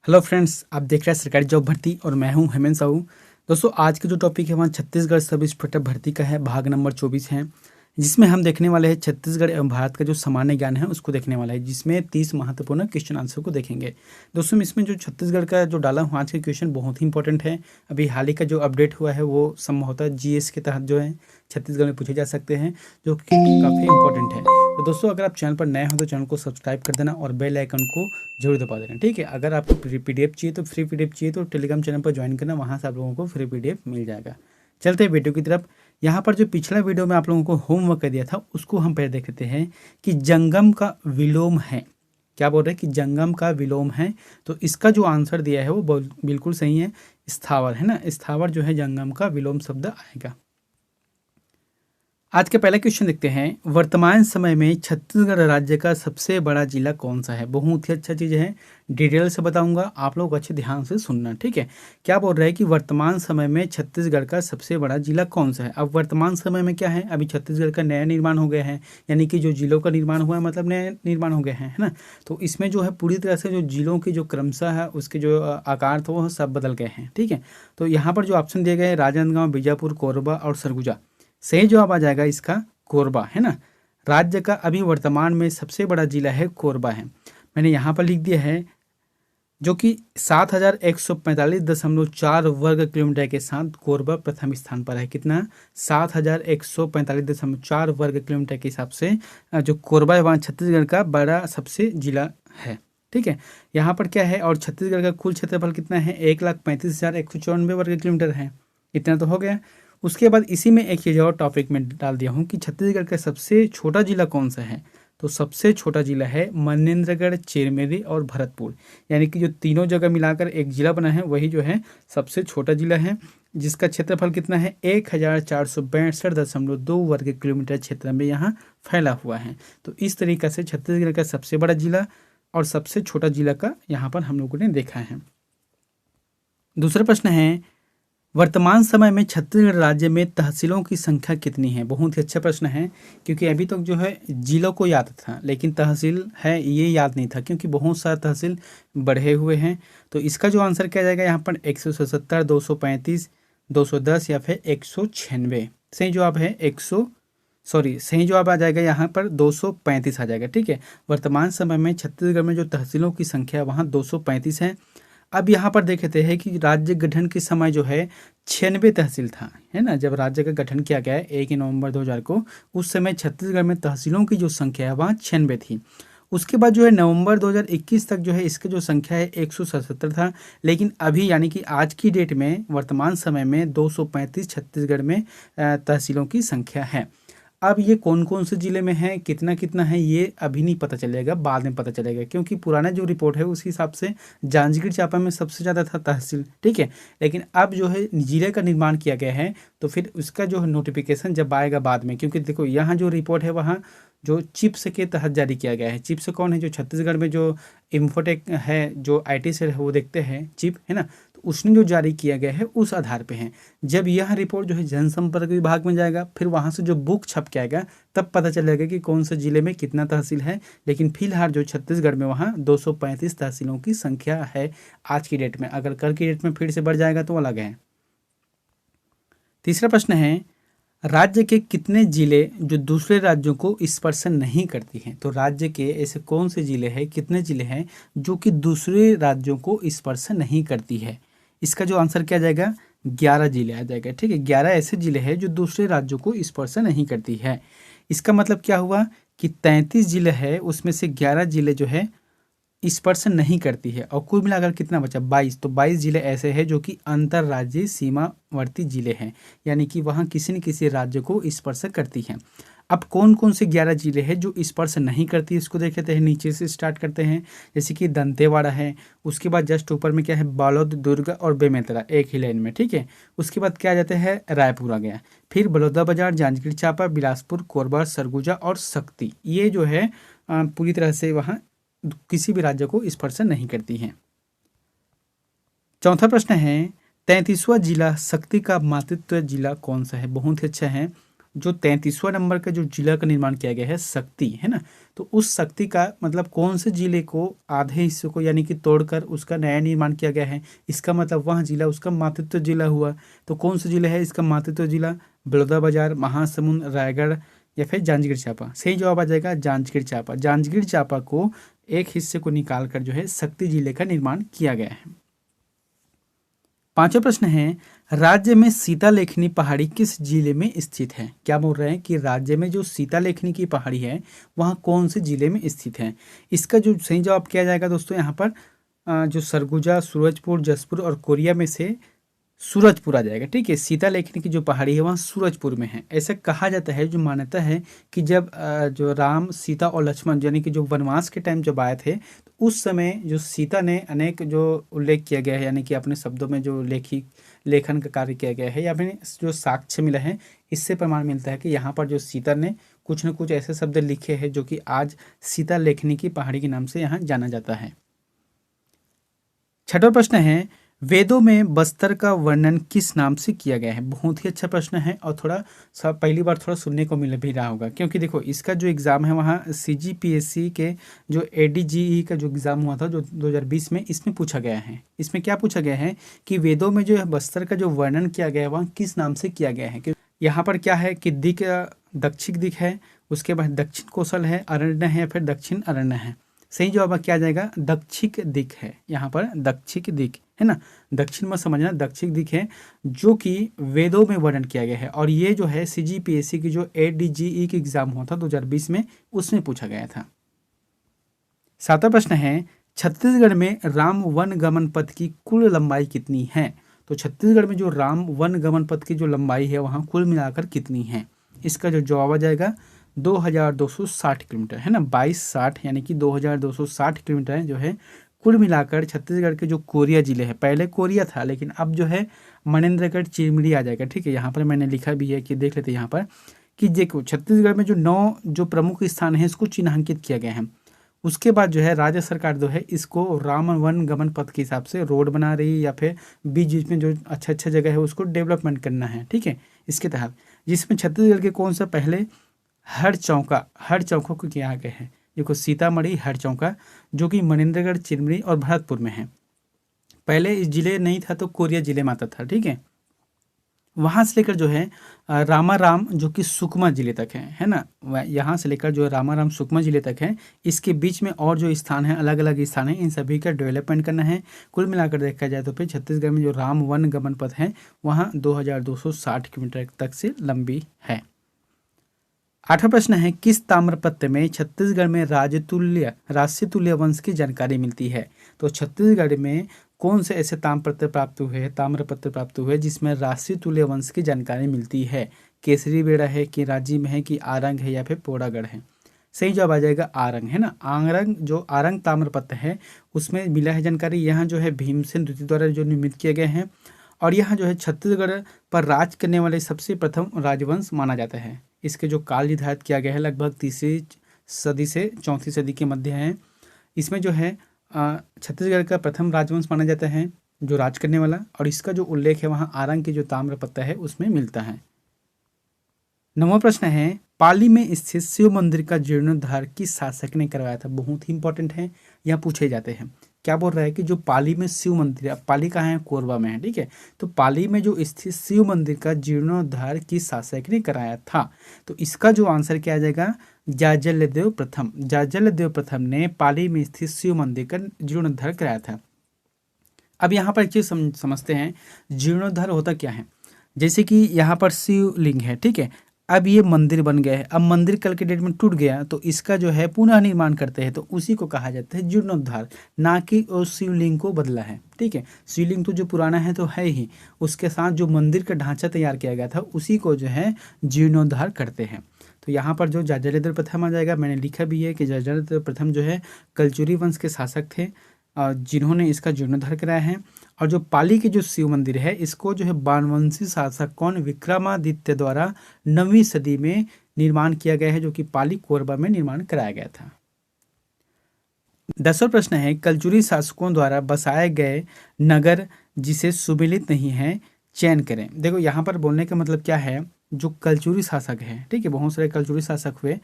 Hello friends, आप देख रहे हैं सरकारी जॉब भर्ती और मैं हूं हेमंत साहू। दोस्तों, आज की जो टॉपिक है वहाँ छत्तीसगढ़ सब इंस्पेक्टर भर्ती का है, भाग नंबर 24 है, जिसमें हम देखने वाले हैं छत्तीसगढ़ एवं भारत का जो सामान्य ज्ञान है उसको देखने वाला है, जिसमें 30 महत्वपूर्ण क्वेश्चन आंसर को देखेंगे। दोस्तों, इसमें जो छत्तीसगढ़ का जो डाला हूँ आज के क्वेश्चन बहुत ही इंपॉर्टेंट है। अभी हाल ही का जो अपडेट हुआ है वो संभवतः जीएस के तहत जो है छत्तीसगढ़ में पूछे जा सकते हैं, जो कि काफ़ी इंपॉर्टेंट है। तो दोस्तों, अगर आप चैनल पर नए हो तो चैनल को सब्सक्राइब कर देना और बेल आइकन को जरूर दबा देना, ठीक है। अगर आपको पीडीएफ चाहिए तो फ्री पीडीएफ चाहिए तो टेलीग्राम चैनल पर ज्वाइन करना, वहाँ से आप लोगों को फ्री पीडीएफ मिल जाएगा। चलते हैं वीडियो की तरफ। यहाँ पर जो पिछला वीडियो में आप लोगों को होमवर्क कर दिया था उसको हम पहले देख लेते हैं कि जंगम का विलोम है। क्या बोल रहे हैं कि जंगम का विलोम है, तो इसका जो आंसर दिया है वो बिल्कुल सही है, स्थावर है ना। स्थावर जो है जंगम का विलोम शब्द आएगा। आज का पहला क्वेश्चन देखते हैं। वर्तमान समय में छत्तीसगढ़ राज्य का सबसे बड़ा जिला कौन सा है? बहुत ही अच्छा चीज़ है, डिटेल से बताऊंगा, आप लोग अच्छे ध्यान से सुनना, ठीक है। क्या बोल रहा है कि वर्तमान समय में छत्तीसगढ़ का सबसे बड़ा जिला कौन सा है? अब वर्तमान समय में क्या है, अभी छत्तीसगढ़ का नया निर्माण हो गया है, यानी कि जो जिलों का निर्माण हुआ है मतलब नया निर्माण हो गया है ना। तो इसमें जो है पूरी तरह से जो जिलों की जो क्रमशः है उसके जो आकार था वो सब बदल गए हैं, ठीक है। तो यहाँ पर जो ऑप्शन दिए गए हैं राजनांदगांव, बीजापुर, कोरबा और सरगुजा, सही जवाब आ जाएगा इसका कोरबा, है ना। राज्य का अभी वर्तमान में सबसे बड़ा जिला है कोरबा है। मैंने यहाँ पर लिख दिया है, जो कि 7,145.4 वर्ग किलोमीटर के साथ कोरबा प्रथम स्थान पर है। कितना? 7,145.4 वर्ग किलोमीटर के हिसाब से जो कोरबा है वहाँ छत्तीसगढ़ का बड़ा सबसे जिला है, ठीक है। यहाँ पर क्या है, और छत्तीसगढ़ का कुल क्षेत्रफल कितना है? 1,35,194 वर्ग किलोमीटर है। इतना तो हो गया। उसके बाद इसी में एक चीज़ और टॉपिक में डाल दिया हूँ कि छत्तीसगढ़ का सबसे छोटा जिला कौन सा है। तो सबसे छोटा जिला है मनेन्द्रगढ़, चिरमिरी और भरतपुर, यानी कि जो तीनों जगह मिलाकर एक जिला बना है वही जो है सबसे छोटा जिला है, जिसका क्षेत्रफल कितना है? 1,462.2 वर्ग किलोमीटर क्षेत्र में यहाँ फैला हुआ है। तो इस तरीक़े से छत्तीसगढ़ का सबसे बड़ा जिला और सबसे छोटा जिला का यहाँ पर हम लोगों ने देखा है। दूसरा प्रश्न है, वर्तमान समय में छत्तीसगढ़ राज्य में तहसीलों की संख्या कितनी है? बहुत ही अच्छा प्रश्न है, क्योंकि अभी तक जो है जिलों को याद था लेकिन तहसील है ये याद नहीं था, क्योंकि बहुत सारे तहसील बढ़े हुए हैं। तो इसका जो आंसर क्या जाएगा यहाँ पर? 177, 235, 210 या फिर 196। सही जवाब है सही जवाब आ जाएगा यहाँ पर 235 आ जाएगा, ठीक है। वर्तमान समय में छत्तीसगढ़ में जो तहसीलों की संख्या है वहाँ 235 है। अब यहाँ पर देखते हैं कि राज्य गठन के समय जो है 96 तहसील था, है ना। जब राज्य का गठन किया गया है 1 नवंबर 2000 को, उस समय छत्तीसगढ़ में तहसीलों की जो संख्या है वहाँ 96 थी। उसके बाद जो है नवंबर 2021 तक जो है इसकी जो संख्या है 177 था, लेकिन अभी यानी कि आज की डेट में वर्तमान समय में 235 छत्तीसगढ़ में तहसीलों की संख्या है। अब ये कौन कौन से ज़िले में है, कितना कितना है, ये अभी नहीं पता चलेगा, बाद में पता चलेगा, क्योंकि पुराना जो रिपोर्ट है उस हिसाब से जांजगीर चांपा में सबसे ज़्यादा था तहसील, ठीक है। लेकिन अब जो है ज़िले का निर्माण किया गया है तो फिर उसका जो है नोटिफिकेशन जब आएगा बाद में, क्योंकि देखो यहाँ जो रिपोर्ट है वहाँ जो चिप्स के तहत जारी किया गया है। चिप्स कौन है? जो छत्तीसगढ़ में जो इन्फोटेक है, जो IT से वो देखते हैं चिप, है ना। तो उसने जो जारी किया गया है उस आधार पे है। जब यह रिपोर्ट जो है जनसंपर्क विभाग में जाएगा, फिर वहाँ से जो बुक छप के आएगा तब पता चलेगा कि कौन से ज़िले में कितना तहसील है। लेकिन फिलहाल जो छत्तीसगढ़ में वहाँ 235 तहसीलों की संख्या है आज की डेट में। अगर कल की डेट में फिर से बढ़ जाएगा तो अलग है। तीसरा प्रश्न है, राज्य के कितने जिले जो दूसरे राज्यों को स्पर्श नहीं करती हैं? तो राज्य के ऐसे कौन से जिले हैं, कितने जिले हैं जो कि दूसरे राज्यों को स्पर्श नहीं करती है? इसका जो आंसर क्या जाएगा? 11 जिले आ जाएगा, ठीक है। 11 ऐसे जिले हैं जो दूसरे राज्यों को स्पर्श नहीं करती है। इसका मतलब क्या हुआ कि 33 जिले हैं, उसमें से 11 जिले जो है स्पर्श नहीं करती है, और कुल मिलाकर कितना बचा? 22। तो 22 जिले ऐसे हैं जो कि अंतर्राज्यीय सीमावर्ती जिले हैं, यानी कि वहाँ किसी न किसी राज्य को स्पर्श करती हैं। अब कौन कौन से 11 जिले हैं जो स्पर्श नहीं करती, इसको देख लेते हैं। नीचे से स्टार्ट करते हैं, जैसे कि दंतेवाड़ा है, उसके बाद जस्ट ऊपर में क्या है? बालोद, दुर्ग और बेमेतरा, एक ही लाइन में, ठीक है। उसके बाद क्या आ जाता है? रायपुर आ गया, फिर बलौदाबाजार, जांजगीर चांपा, बिलासपुर, कोरबा, सरगुजा और शक्ति। ये जो है पूरी तरह से वहाँ किसी भी राज्य को स्पर्श नहीं करती हैं। चौथा प्रश्न है, 33वां जिला शक्ति का मातृत्व जिला कौन सा है? बहुत ही अच्छा है। जो 33वां नंबर का जो जिला का निर्माण किया गया है शक्ति, है ना, तो उस शक्ति का मतलब कौन से जिले को आधे हिस्से को यानी कि तोड़कर उसका नया निर्माण किया गया है, इसका मतलब वह जिला उसका मातृत्व जिला हुआ। तो कौन सा जिला है इसका मातृत्व जिला? बलौदाबाजार, महासमुंद, रायगढ़ या फिर जांजगीर चांपा। सही जवाब आ जाएगा जांजगीर चांपा। जांजगीर चांपा को एक हिस्से को निकालकर जो है शक्ति जिले का निर्माण किया गया है। पांचवा प्रश्न है, राज्य में सीतालेखनी पहाड़ी किस जिले में स्थित है? क्या बोल रहे हैं कि राज्य में जो सीतालेखनी की पहाड़ी है वहाँ कौन से जिले में स्थित है? इसका जो सही जवाब किया जाएगा दोस्तों यहाँ पर जो सरगुजा, सूरजपुर, जसपुर और कोरिया में से सूरजपुर आ जाएगा। ठीक है, सीतालेखनी की जो पहाड़ी है वहाँ सूरजपुर में है। ऐसा कहा जाता है, जो मान्यता है कि जब जो राम, सीता और लक्ष्मण यानी कि जो वनवास के टाइम जब आए थे तो उस समय जो सीता ने अनेक जो उल्लेख किया गया है यानी कि अपने शब्दों में जो लेखन का कार्य किया गया है या फिर जो साक्ष्य मिला है, इससे प्रमाण मिलता है कि यहाँ पर जो सीता ने कुछ न कुछ ऐसे शब्द लिखे हैं जो कि आज सीतालेखनी की पहाड़ी के नाम से यहाँ जाना जाता है। छठवां प्रश्न है, वेदों में बस्तर का वर्णन किस नाम से किया गया है? बहुत ही अच्छा प्रश्न है और थोड़ा पहली बार थोड़ा सुनने को मिल भी रहा होगा, क्योंकि देखो इसका जो एग्ज़ाम है वहाँ CGPSC के जो ADGE का जो एग्ज़ाम हुआ था जो 2020 में, इसमें पूछा गया है। इसमें क्या पूछा गया है कि वेदों में जो बस्तर का जो वर्णन किया गया है वहाँ किस नाम से किया गया है। कि यहाँ पर क्या है कि दिक दक्षिण दिक है, उसके बाद दक्षिण कौशल है, अरण्य है, फिर दक्षिण अरण्य है। सही जवाब क्या आ जाएगा? दक्षिक दिक है। यहाँ पर दक्षिक दिक है ना, दक्षिण में समझना, दक्षिक दिक है जो कि वेदों में वर्णन किया गया है। और ये जो है CGPSC की जो ADGE की एग्जाम हुआ था 2020 में, उसमें पूछा गया था। सातवां प्रश्न है, छत्तीसगढ़ में राम वन गमन पथ की कुल लंबाई कितनी है? तो छत्तीसगढ़ में जो राम वन गमन पथ की जो लंबाई है वहाँ कुल मिलाकर कितनी है? इसका जो जवाब आ जाएगा 2260 किलोमीटर, है ना, 2260 यानी कि 2260 किलोमीटर जो है कुल मिलाकर छत्तीसगढ़ के जो कोरिया जिले हैं, पहले कोरिया था लेकिन अब जो है मनेन्द्रगढ़, चिरमिरी आ जाएगा। ठीक है, यहाँ पर मैंने लिखा भी है कि देख लेते हैं यहाँ पर कि देखो छत्तीसगढ़ में जो 9 जो प्रमुख स्थान है इसको चिन्हांकित किया गया है। उसके बाद जो है राज्य सरकार जो है इसको राम वन गमन पथ के हिसाब से रोड बना रही है या फिर बीच बीच में जो अच्छा जगह है उसको डेवलपमेंट करना है। ठीक है, इसके तहत जिसमें छत्तीसगढ़ के कौन सा पहले हर चौका को किया गया है। देखो सीतामढ़ी हर चौका जो कि मनेन्द्रगढ़, चिरमिरी और भरतपुर में है। पहले इस जिले नहीं था तो कोरिया जिले में आता था। ठीक है, वहाँ से लेकर जो है रामाराम जो कि सुकमा जिले तक है ना, यहाँ से लेकर जो रामाराम सुकमा जिले तक है, इसके बीच में और जो स्थान है अलग अलग स्थान है, इन सभी का डेवलपमेंट करना है। कुल मिलाकर देखा जाए तो फिर छत्तीसगढ़ में जो राम वन गमन पथ है वहाँ 2260 किलोमीटर तक से लंबी है। आठवां प्रश्न है, किस ताम्रपत्र में छत्तीसगढ़ में राष्ट्रीय तुल्य वंश की जानकारी मिलती है? तो छत्तीसगढ़ में कौन से ऐसे ताम्रपत्र प्राप्त हुए जिसमें राष्ट्रीय तुल्य वंश की जानकारी मिलती है? केसरी बेड़ा है कि राजिम है कि आरंग है या फिर पोड़ागढ़ है? सही जवाब आ जाएगा आरंग, है ना। आरंग ताम्रपत्र है उसमें मिला है जानकारी। यहाँ जो है भीमसेन द्वितीय द्वारा जो निर्मित किए गए हैं और यहाँ जो है छत्तीसगढ़ पर राज करने वाले सबसे प्रथम राजवंश माना जाता है। इसके जो काल निर्धारित किया गया है लगभग 3वीं सदी से 4वीं सदी के मध्य है। इसमें जो है छत्तीसगढ़ का प्रथम राजवंश माना जाता है जो राज करने वाला, और इसका जो उल्लेख है वहाँ आरंग के जो ताम्रपत्र है उसमें मिलता है। 9वां प्रश्न है, पाली में स्थित शिव मंदिर का जीर्णोद्धार किस शासक ने करवाया था? बहुत ही इंपॉर्टेंट है, यहाँ पूछे जाते हैं। क्या बोल रहा है कि जो पाली में शिव मंदिर है, पाली कहाँ है? कोरबा में है। ठीक है, तो पाली में जो स्थित शिव मंदिर का जीर्णोद्धार किस शासक ने कराया था? तो इसका जो आंसर क्या आ जाएगा? जाजलदेव प्रथम। जाजलदेव प्रथम ने पाली में स्थित शिव मंदिर का जीर्णोद्धार कराया था। अब यहाँ पर एक चीज समझते हैं, जीर्णोद्धार होता क्या है। जैसे कि यहाँ पर शिवलिंग है, ठीक है, अब ये मंदिर बन गया है। अब मंदिर कल के डेट में टूट गया तो इसका जो है पुनः निर्माण करते हैं, तो उसी को कहा जाता है जीर्णोद्धार, ना कि उस शिवलिंग को बदला है। ठीक है, शिवलिंग तो जो पुराना है तो है ही, उसके साथ जो मंदिर का ढांचा तैयार किया गया था उसी को जो है जीर्णोद्धार करते हैं। तो यहाँ पर जो जाजलदेव प्रथम आ जाएगा। मैंने लिखा भी है कि जाजलदेव प्रथम जो है कलचुरी वंश के शासक थे जिन्होंने इसका जीर्णोद्धार कराया है। और जो पाली के जो शिव मंदिर है इसको जो है बाणवंशी शासक कौन? विक्रमादित्य द्वारा 9वीं सदी में निर्माण किया गया है, जो कि पाली कोरबा में निर्माण कराया गया था। 10वां प्रश्न है, कलचुरी शासकों द्वारा बसाए गए नगर जिसे सुमिलित नहीं है चयन करें। देखो यहाँ पर बोलने का मतलब क्या है, जो कलचुरी शासक हैं, ठीक है, बहुत सारे कलचुरी शासक हुए,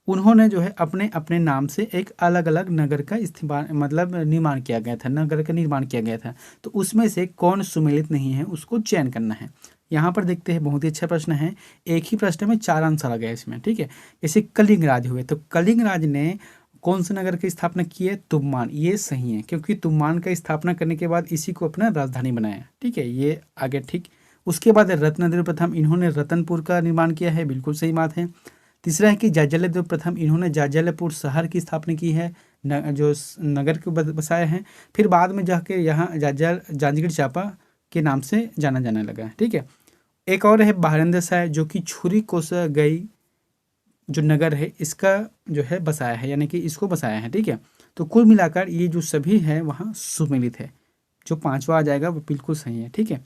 उन्होंने जो है अपने अपने नाम से एक अलग अलग नगर का मतलब निर्माण किया गया था, नगर का निर्माण किया गया था। तो उसमें से कौन सुमेलित नहीं है उसको चयन करना है। यहाँ पर देखते हैं, बहुत ही अच्छा प्रश्न है, एक ही प्रश्न में 4 आंसर आ गए इसमें, ठीक है। जैसे कलिंग राज हुए, तो कलिंग राज ने कौन से नगर की स्थापना की है? तुम्मान। ये सही है, क्योंकि तुम्मान का स्थापना करने के बाद इसी को अपना राजधानी बनाया, ठीक है, ये आगे ठीक। उसके बाद रत्नदेव प्रथम, इन्होंने रतनपुर का निर्माण किया है, बिल्कुल सही बात है। तीसरा है कि जाज्जल्यदेव प्रथम, इन्होंने जाज्जल्यपुर शहर की स्थापना की है, जो नगर को बसाया है। फिर बाद में जाके यहाँ जांजगीर चांपा के नाम से जाना जाने लगा, ठीक है। एक और है बहारेंद्र शाह, जो कि छुरी कोसा गई जो नगर है इसका जो है बसाया है, यानी कि इसको बसाया है, ठीक है। तो कुल मिलाकर ये जो सभी है वहाँ सुमेलित है। जो 5वां आ जाएगा वो बिल्कुल सही है, ठीक है।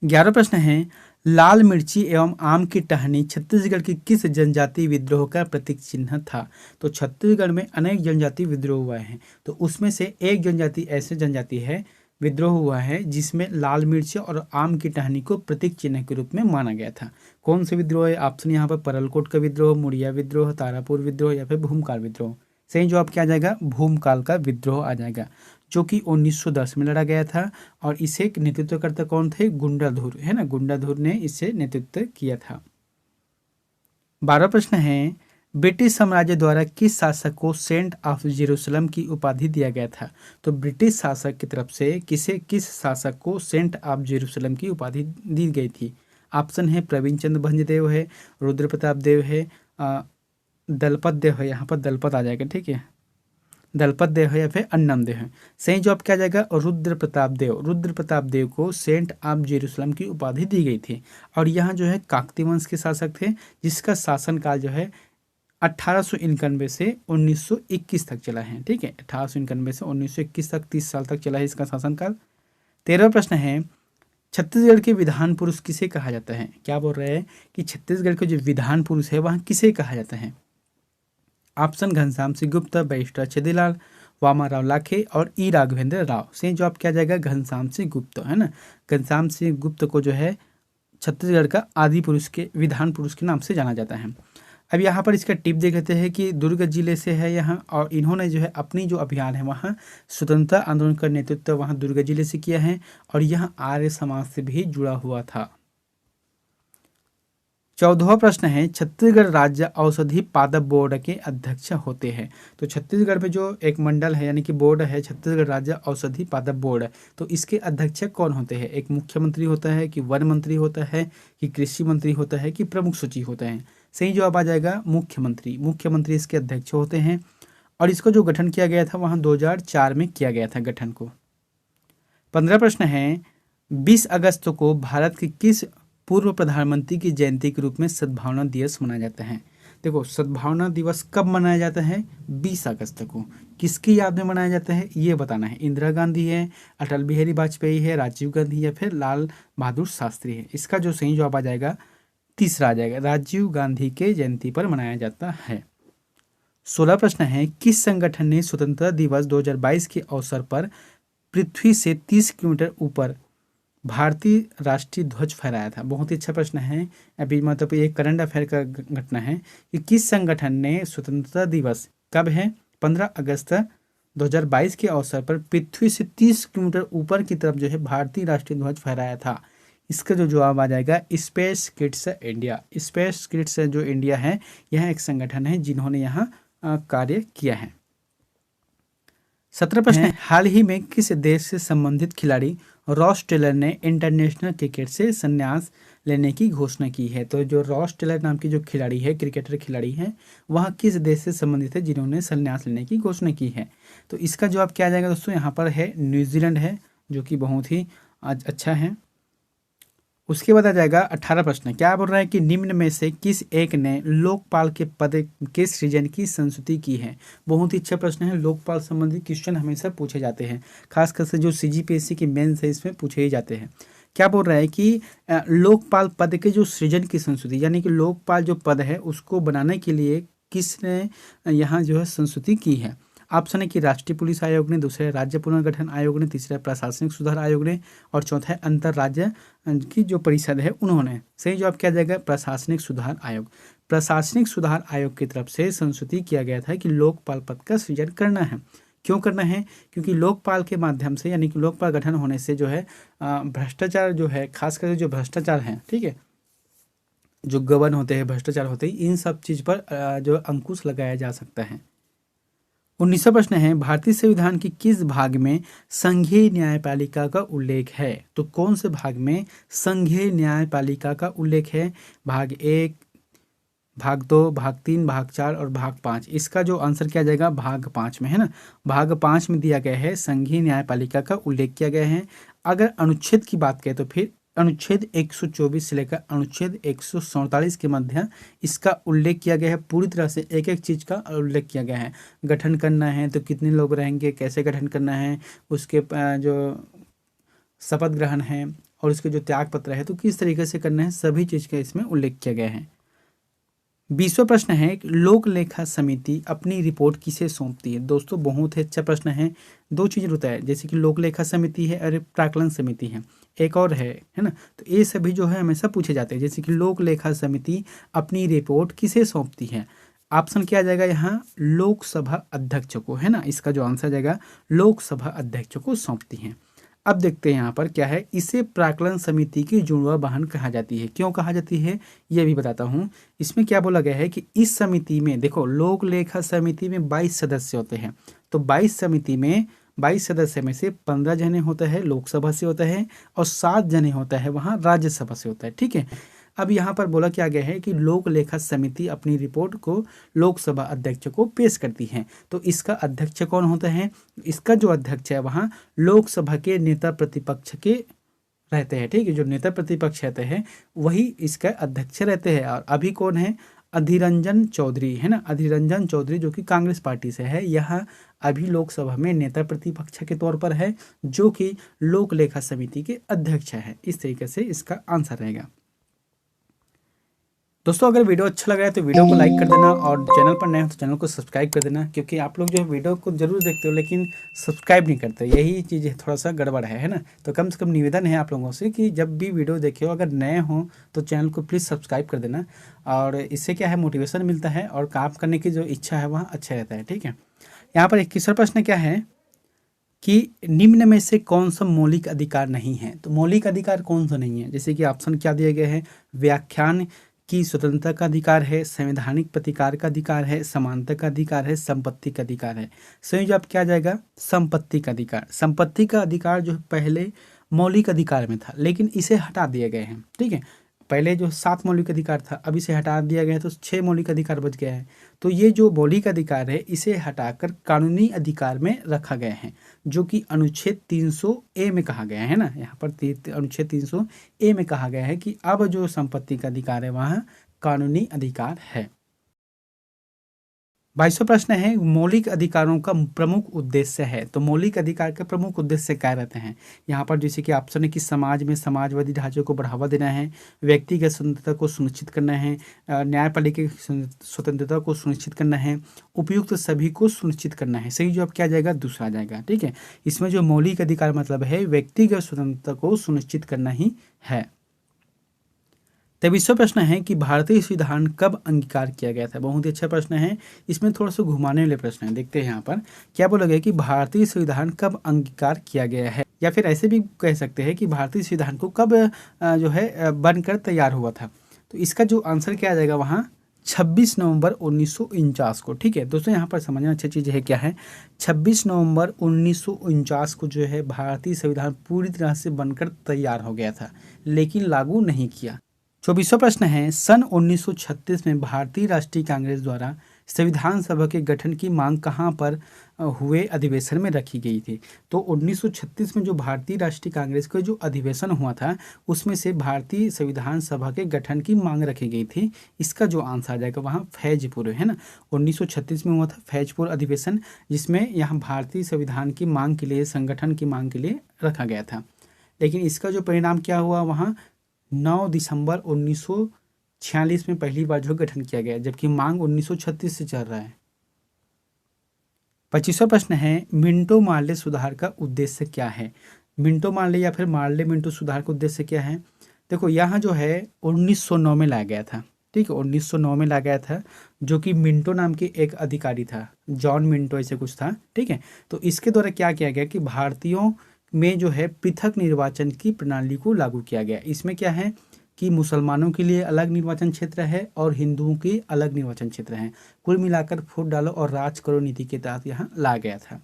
11वां प्रश्न है, लाल मिर्ची एवं आम की टहनी छत्तीसगढ़ की किस जनजाति विद्रोह का प्रतीक चिन्ह था? तो छत्तीसगढ़ में अनेक जनजाति विद्रोह हुआ है, तो उसमें से एक जनजाति ऐसे जनजाति है विद्रोह हुआ है जिसमें लाल मिर्च और आम की टहनी को प्रतीक चिन्ह के रूप में माना गया था। कौन से विद्रोह है? ऑप्शन यहाँ पर परलकोट का विद्रोह, मुड़िया विद्रोह, तारापुर विद्रोह या फिर भूमकाल विद्रोह। सही जवाब क्या आ जाएगा? भूमकाल का विद्रोह आ जाएगा, जो कि 1910 में लड़ा गया था। और इसे नेतृत्वकर्ता कौन थे? गुंडाधुर, है ना, गुंडाधुर ने इसे नेतृत्व किया था। 12वां प्रश्न है, ब्रिटिश साम्राज्य द्वारा किस शासक को सेंट ऑफ जेरूसलम की उपाधि दिया गया था? तो ब्रिटिश शासक की तरफ से किस शासक को सेंट ऑफ जेरूसलम की उपाधि दी गई थी? ऑप्शन है प्रवीण चंद्र भंजदेव है, रुद्र प्रताप देव है, दलपत देव है, यहाँ पर दलपत आ जाएगा, ठीक है, दलपत देव है या फिर अन्नम देव है। सही जवाब क्या जाएगा? रुद्र प्रताप देव। रुद्र प्रताप देव को सेंट ऑफ जेरूसलम की उपाधि दी गई थी। और यहाँ जो है काकती वंश के शासक थे, जिसका शासनकाल जो है 1891 से 1921 तक चला है, ठीक है, 1891 से 1921 तक, 30 साल तक चला है इसका शासनकाल। 13वां प्रश्न है, छत्तीसगढ़ के विधान पुरुष किसे कहा जाता है? क्या बोल रहे हैं कि छत्तीसगढ़ के जो विधान पुरुष है वहाँ किसे कहा जाता है? ऑप्शन घनश्याम सिंह गुप्ता, बैरिस्टर छेदीलाल, वामाराव लाखे और ई राघवेंद्र राव। सही जवाब क्या जाएगा? घनश्याम सिंह गुप्त, है ना। घनश्याम सिंह गुप्त को जो है छत्तीसगढ़ का आदि पुरुष के विधान पुरुष के नाम से जाना जाता है। अब यहाँ पर इसका टिप देख लेते हैं कि दुर्ग जिले से है यहाँ, और इन्होंने जो है अपनी जो अभियान है वहाँ स्वतंत्रता आंदोलन का नेतृत्व वहाँ दुर्ग जिले से किया है, और यहाँ आर्य समाज से भी जुड़ा हुआ था। 14वां प्रश्न है, छत्तीसगढ़ राज्य औषधि पादप बोर्ड के अध्यक्ष होते हैं। तो छत्तीसगढ़ में जो एक मंडल है यानी कि बोर्ड है छत्तीसगढ़ राज्य औषधि पादप बोर्ड, तो इसके अध्यक्ष कौन होते हैं? एक मुख्यमंत्री होता है, कि वन मंत्री होता है, कि कृषि मंत्री होता है, कि प्रमुख सचिव होते हैं? सही जवाब आ जाएगा मुख्यमंत्री। मुख्यमंत्री इसके अध्यक्ष होते हैं। और इसको जो गठन किया गया था वहाँ 2004 में किया गया था गठन को। 15वां प्रश्न है, 20 अगस्त को भारत के किस पूर्व प्रधानमंत्री की जयंती के रूप में सद्भावना दिवस मनाया जाता है? देखो, सद्भावना दिवस कब मनाया जाता है? 20 अगस्त को। किसकी याद में मनाया जाता है ये बताना है। इंदिरा गांधी है, अटल बिहारी वाजपेयी है, राजीव गांधी या फिर लाल बहादुर शास्त्री है? इसका जो सही जवाब आ जाएगा तीसरा आ जाएगा, राजीव गांधी के जयंती पर मनाया जाता है। 16वां प्रश्न है, किस संगठन ने स्वतंत्रता दिवस 2022 के अवसर पर पृथ्वी से 30 किलोमीटर ऊपर भारतीय राष्ट्रीय ध्वज फहराया था? बहुत ही अच्छा प्रश्न है। अभी मतलब ये करंट अफेयर का घटना है कि किस संगठन ने स्वतंत्रता दिवस कब है? 15 अगस्त 2022 के अवसर पर पृथ्वी से 30 किलोमीटर ऊपर की तरफ जो है भारतीय राष्ट्रीय ध्वज फहराया था? इसका जो जवाब आ जाएगा space kids India. Space kids जो इंडिया है यह एक संगठन है जिन्होंने यहाँ कार्य किया है। 17 प्रश्न, हाल ही में किस देश से संबंधित खिलाड़ी रॉस टेलर ने इंटरनेशनल क्रिकेट से संन्यास लेने की घोषणा की है? तो जो रॉस टेलर नाम की जो खिलाड़ी है, क्रिकेटर खिलाड़ी है, वह किस देश से संबंधित है जिन्होंने संन्यास लेने की घोषणा की है? तो इसका जवाब क्या आ जाएगा दोस्तों? यहाँ पर है न्यूजीलैंड है, जो कि बहुत ही अच्छा है। उसके बाद आ जाएगा 18 प्रश्न, क्या बोल रहा है कि निम्न में से किस एक ने लोकपाल के पद के सृजन की संस्तुति की है? बहुत ही अच्छा प्रश्न है। लोकपाल संबंधी क्वेश्चन हमेशा पूछे जाते हैं, खासकर से जो सीजीपीएससी की मेंस है इसमें पूछे ही जाते हैं। क्या बोल रहा है कि लोकपाल पद के जो सृजन की संस्तुति, यानी कि लोकपाल जो पद है उसको बनाने के लिए किसने यहाँ जो है संस्तुति की है? ऑप्शन है कि राष्ट्रीय पुलिस आयोग ने, दूसरा है राज्य पुनर्गठन आयोग ने, तीसरा है प्रशासनिक सुधार आयोग ने और चौथा है अंतर राज्य की जो परिषद है उन्होंने। सही जवाब क्या जाएगा? प्रशासनिक सुधार आयोग। प्रशासनिक सुधार आयोग की तरफ से संस्तुति किया गया था कि लोकपाल पद का सृजन करना है। क्यों करना है? क्योंकि लोकपाल के माध्यम से यानी कि लोकपाल गठन होने से जो है भ्रष्टाचार जो है, खास करके जो भ्रष्टाचार है, ठीक है, जो गबन होते हैं, भ्रष्टाचार होते हैं, इन सब चीज़ पर जो अंकुश लगाया जा सकता है। 19वां प्रश्न है भारतीय संविधान की किस भाग में संघीय न्यायपालिका का उल्लेख है? तो कौन से भाग में संघीय न्यायपालिका का उल्लेख है? भाग 1, भाग 2, भाग 3, भाग 4 और भाग 5। इसका जो आंसर किया जाएगा भाग 5 में, है ना। भाग 5 में दिया गया है, संघीय न्यायपालिका का उल्लेख किया गया है। अगर अनुच्छेद की बात करें तो फिर अनुच्छेद 124 से लेकर अनुच्छेद 147 के मध्य इसका उल्लेख किया गया है। पूरी तरह से एक एक चीज़ का उल्लेख किया गया है। गठन करना है तो कितने लोग रहेंगे, कैसे गठन करना है, उसके जो शपथ ग्रहण है और उसके जो त्याग पत्र है तो किस तरीके से करना है, सभी चीज़ का इसमें उल्लेख किया गया है। 20वां प्रश्न है लोक लेखा समिति अपनी रिपोर्ट किसे सौंपती है? दोस्तों बहुत ही अच्छा प्रश्न है। दो चीज़ होता है, जैसे कि लोक लेखा समिति है और प्राक्कलन समिति है, एक और है ना। तो ये सभी जो है हमेशा पूछे जाते हैं। जैसे कि लोक लेखा समिति अपनी रिपोर्ट किसे सौंपती है? ऑप्शन क्या आ जाएगा यहाँ? लोकसभा अध्यक्ष को, है ना। इसका जो आंसर जाएगा लोकसभा अध्यक्ष को सौंपती है। अब देखते हैं यहाँ पर क्या है, इसे प्राक्कलन समिति की जुड़वा वाहन कहा जाती है। क्यों कहा जाती है ये भी बताता हूँ। इसमें क्या बोला गया है कि इस समिति में देखो, लोक लेखा समिति में 22 सदस्य होते हैं। तो 22 समिति में 22 सदस्य में से 15 जने होता है लोकसभा से होता है और 7 जने होता है वहाँ राज्यसभा से होता है, ठीक है। अब यहाँ पर बोला क्या गया है कि लोक लेखा समिति अपनी रिपोर्ट को लोकसभा अध्यक्ष को पेश करती है। तो इसका अध्यक्ष कौन होता है? इसका जो अध्यक्ष है वहाँ लोकसभा के नेता प्रतिपक्ष के रहते हैं, ठीक है। जो नेता प्रतिपक्ष रहते हैं वही इसका अध्यक्ष रहते हैं। और अभी कौन है? अधीर रंजन चौधरी, है ना। अधीर रंजन चौधरी जो कि कांग्रेस पार्टी से है, यह अभी लोकसभा में नेता प्रतिपक्ष के तौर पर है, जो कि लोक लेखा समिति के अध्यक्ष है। इस तरीके से इसका आंसर रहेगा। दोस्तों अगर वीडियो अच्छा लग रहा है तो वीडियो को लाइक कर देना और चैनल पर नए हो तो चैनल को सब्सक्राइब कर देना, क्योंकि आप लोग जो है वीडियो को जरूर देखते हो लेकिन सब्सक्राइब नहीं करते। यही चीज़ थोड़ा सा गड़बड़ है ना। तो कम से कम निवेदन है आप लोगों से कि जब भी वीडियो देखे हो, अगर नए हो तो चैनल को प्लीज़ सब्सक्राइब कर देना। और इससे क्या है, मोटिवेशन मिलता है और काम करने की जो इच्छा है वहाँ अच्छा रहता है, ठीक है। यहाँ पर 21वां प्रश्न क्या है कि निम्न में से कौन सा मौलिक अधिकार नहीं है? तो मौलिक अधिकार कौन सा नहीं है? जैसे कि ऑप्शन क्या दिए गए हैं? व्याख्यान की स्वतंत्रता का अधिकार है, संवैधानिक प्रतिकार का अधिकार है, समानता का अधिकार है, संपत्ति का अधिकार है। सही जवाब क्या जाएगा? संपत्ति का अधिकार। संपत्ति का अधिकार जो पहले मौलिक अधिकार में था लेकिन इसे हटा दिए गए हैं, ठीक है। पहले जो 7 मौलिक अधिकार था अब इसे हटा दिया गया है तो 6 मौलिक अधिकार बच गया है। तो ये जो मौलिक अधिकार है इसे हटाकर कानूनी अधिकार में रखा गया है, जो कि अनुच्छेद 300A में कहा गया है ना। यहाँ पर अनुच्छेद 300A में कहा गया है कि अब जो संपत्ति का अधिकार है वहाँ कानूनी अधिकार है। 22वां प्रश्न है मौलिक अधिकारों का प्रमुख उद्देश्य है। तो मौलिक अधिकार के प्रमुख उद्देश्य क्या रहते हैं? यहाँ पर जैसे कि ऑप्शन है कि समाज में समाजवादी ढांचे को बढ़ावा देना है, व्यक्तिगत स्वतंत्रता को सुनिश्चित करना है, न्यायपालिका की स्वतंत्रता को सुनिश्चित करना है, उपयुक्त सभी को सुनिश्चित करना है। सही जवाब क्या जाएगा? दूसरा जाएगा, ठीक है। इसमें जो मौलिक अधिकार मतलब है व्यक्तिगत स्वतंत्रता को सुनिश्चित करना ही है। 23वां प्रश्न है कि भारतीय संविधान कब अंगीकार किया गया था? बहुत ही अच्छा प्रश्न है। इसमें थोड़ा सा घुमाने वाले प्रश्न है। देखते हैं यहाँ पर क्या बोला गया कि भारतीय संविधान कब अंगीकार किया गया है, या फिर ऐसे भी कह सकते हैं कि भारतीय संविधान को कब जो है बनकर तैयार हुआ था। तो इसका जो आंसर क्या आ जाएगा वहाँ 26 नवंबर 1949 को, ठीक है। दोस्तों यहाँ पर समझना अच्छी चीज़ है क्या है, 26 नवंबर 1949 को जो है भारतीय संविधान पूरी तरह से बनकर तैयार हो गया था लेकिन लागू नहीं किया। 24वां प्रश्न है सन 1936 में भारतीय राष्ट्रीय कांग्रेस द्वारा संविधान सभा के गठन की मांग कहाँ पर हुए अधिवेशन में रखी गई थी? तो 1936 में जो भारतीय राष्ट्रीय कांग्रेस का जो अधिवेशन हुआ था उसमें से भारतीय संविधान सभा के गठन की मांग रखी गई थी। इसका जो आंसर आ जाएगा वहाँ फैजपुर, है ना। 1936 में हुआ था फैजपुर अधिवेशन, जिसमें यहाँ भारतीय संविधान की मांग के लिए, संगठन की मांग के लिए रखा गया था। लेकिन इसका जो परिणाम क्या हुआ वहाँ 9 दिसंबर 1946 में पहली बार जो गठन किया गया, जबकि मांग 1936 से चल रहा है। 25वां प्रश्न है मिंटो मार्ले सुधार का उद्देश्य क्या है। मिंटो मार्ले या फिर मार्ले मिंटो सुधार का उद्देश्य क्या है। देखो यहाँ जो है 1909 में लाया गया था, ठीक है, 1909 में लाया गया था, जो कि मिंटो नाम के एक अधिकारी था, जॉन मिंटो ऐसे कुछ था, ठीक है। तो इसके द्वारा क्या किया गया कि भारतीयों में जो है पृथक निर्वाचन की प्रणाली को लागू किया गया। इसमें क्या है कि मुसलमानों के लिए अलग निर्वाचन क्षेत्र है और हिंदुओं के अलग निर्वाचन क्षेत्र हैं। कुल मिलाकर फूट डालो और राज करो नीति के तहत यहाँ ला गया था।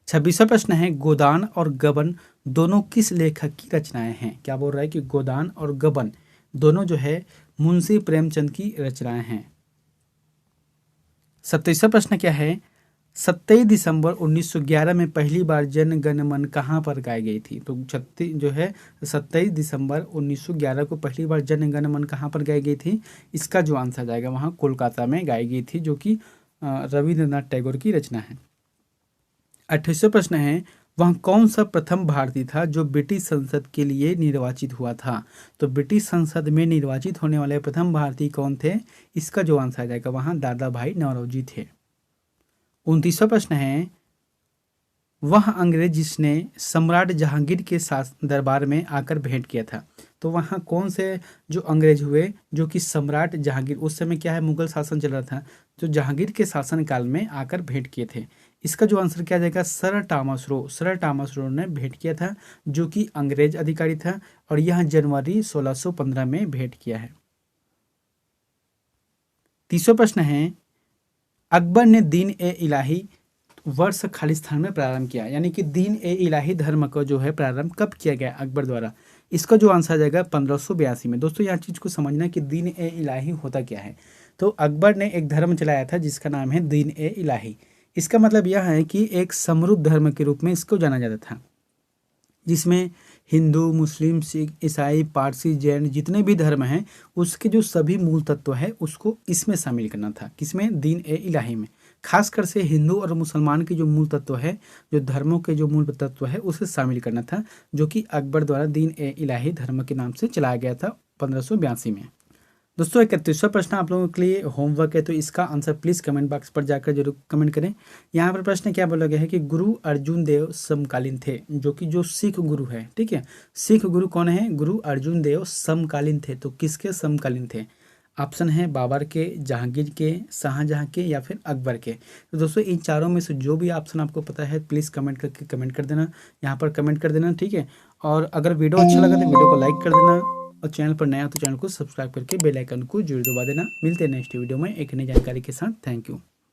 26वां प्रश्न है गोदान और गबन दोनों किस लेखक की रचनाएं हैं। क्या बोल रहा है कि गोदान और गबन दोनों जो है मुंशी प्रेमचंद की रचनाएं हैं। 27वां प्रश्न क्या है 27 दिसंबर 1911 में पहली बार जन गण मन कहाँ पर गाई गई थी। तो 27 दिसंबर 1911 को पहली बार जन गण मन कहाँ पर गाई गई थी। इसका जो आंसर जाएगा वहाँ कोलकाता में गाई गई थी, जो कि रविंद्रनाथ टैगोर की रचना है। 28वां प्रश्न है वह कौन सा प्रथम भारतीय था जो ब्रिटिश संसद के लिए निर्वाचित हुआ था। तो ब्रिटिश संसद में निर्वाचित होने वाले प्रथम भारतीय कौन थे। इसका जो आंसर जाएगा वहाँ दादा भाई नौरोजी थे। 29वां प्रश्न है वह अंग्रेज जिसने सम्राट जहांगीर के साथ दरबार में आकर भेंट किया था। तो वहाँ कौन से जो अंग्रेज हुए जो कि सम्राट जहांगीर, उस समय क्या है मुगल शासन चल रहा था, जो जहांगीर के शासन काल में आकर भेंट किए थे। इसका जो आंसर क्या जाएगा सर टॉमस रो ने भेंट किया था, जो कि अंग्रेज अधिकारी था और यह जनवरी 1615 में भेंट किया है। 30वां प्रश्न है अकबर ने दीन ए इलाही वर्ष खालिस्तान में प्रारंभ किया, यानी कि दीन ए इलाही धर्म का जो है प्रारंभ कब किया गया अकबर द्वारा। इसका जो आंसर आ जाएगा 1582 में। दोस्तों यहाँ चीज़ को समझना कि दीन ए इलाही होता क्या है। तो अकबर ने एक धर्म चलाया था जिसका नाम है दीन ए इलाही। इसका मतलब यह है कि एक समरूप धर्म के रूप में इसको जाना जाता था, जिसमें हिंदू मुस्लिम सिख ईसाई पारसी जैन जितने भी धर्म हैं उसके जो सभी मूल तत्व है उसको इसमें शामिल करना था। किसमें दीन ए इलाही में। खासकर से हिंदू और मुसलमान के जो मूल तत्व है, जो धर्मों के जो मूल तत्व है उसे शामिल करना था, जो कि अकबर द्वारा दीन ए इलाही धर्म के नाम से चलाया गया था 1582 में। दोस्तों 31वां प्रश्न आप लोगों के लिए होमवर्क है, तो इसका आंसर प्लीज़ कमेंट बॉक्स पर जाकर जरूर कमेंट करें। यहाँ पर प्रश्न क्या बोला गया है कि गुरु अर्जुन देव समकालीन थे, जो कि जो सिख गुरु है, ठीक है, सिख गुरु कौन है, गुरु अर्जुन देव समकालीन थे। तो किसके समकालीन थे। ऑप्शन है बाबर के, जहांगीर के, शाहजहां के या फिर अकबर के। तो दोस्तों इन चारों में से जो भी ऑप्शन आपको पता है प्लीज़ कमेंट करके कमेंट कर देना, यहाँ पर कमेंट कर देना, ठीक है। और अगर वीडियो अच्छा लगा तो वीडियो को लाइक कर देना और चैनल पर नया तो चैनल को सब्सक्राइब करके बेल आइकन को जरूर दबा देना। मिलते हैं नेक्स्ट वीडियो में एक नई जानकारी के साथ। Thank you.